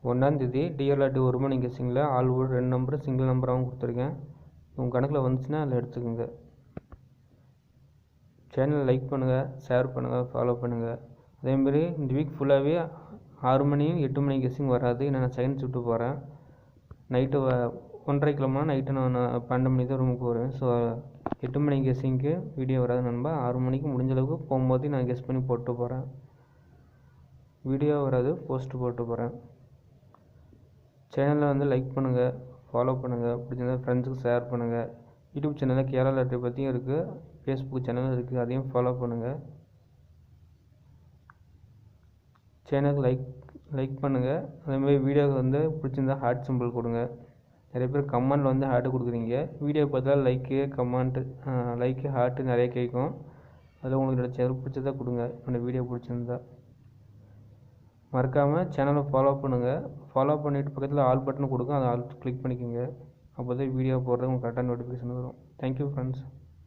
ஒன்றாந்தேதி டிஆர்ஆர்டி ஒரு மணி கெஸ்ஸிங்கில் all over 2 number single நம்பராகவும் கொடுத்துருக்கேன். உங்கள் கணக்கில் வந்துச்சுன்னா அதில் எடுத்துக்கோங்க. சேனலை லைக் பண்ணுங்கள், ஷேர் பண்ணுங்கள், ஃபாலோ பண்ணுங்கள். அதேமாரி இந்த வீக் ஃபுல்லாகவே 6 மணியும் 8 மணி கெஸ்ஸிங் வராது. நான் செகண்ட் ஷிஃப்ட்டு போகிறேன். நைட்டு 1:30 கிளம்புனா நைட்டு நான் 12 மணி தான் ரூமுக்கு வருவேன். ஸோ 8 மணி கெஸ்ஸிங்க்கு வீடியோ வராது நண்பா. 6 மணிக்கு முடிஞ்ச அளவுக்கு போகும்போது நான் கெஸ் பண்ணி போட்டு போகிறேன். வீடியோ வராது, போஸ்ட் போட்டு போகிறேன். சேனலை வந்து லைக் பண்ணுங்கள், ஃபாலோ பண்ணுங்கள். பிடிச்சிருந்தா ஃப்ரெண்ட்ஸுக்கு ஷேர் பண்ணுங்கள். யூடியூப் சேனலில் கேரளா லாட்டரி பற்றியும் இருக்குது, ஃபேஸ்புக் சேனலும் இருக்குது, அதையும் ஃபாலோ பண்ணுங்கள். சேனலுக்கு லைக் பண்ணுங்கள். அதேமாதிரி வீடியோவுக்கு வந்து பிடிச்சிருந்தா ஹார்ட் சிம்பிள் கொடுங்க. நிறைய பேர் கமெண்டில் வந்து ஹார்ட்டு கொடுக்குறீங்க. வீடியோ பார்த்தா லைக்கு, கமெண்ட்டு, லைக்கு, ஹார்ட்டு நிறைய கேட்கும். அதில் உங்களுக்கு சேனல் பிடிச்சதா கொடுங்க. அந்த வீடியோ பிடிச்சிருந்தா மறக்காமல் சேனலை ஃபாலோ பண்ணுங்கள். ஃபாலோ பண்ணிவிட்டு பக்கத்தில் ஆல் பட்டன் கொடுங்க. அதை ஆல் கிளிக் பண்ணிக்கோங்க. அப்போ தான் வீடியோ போடுறது உங்களுக்கு கரெக்டாக நோட்டிஃபிகேஷன் வரும். Thank you friends.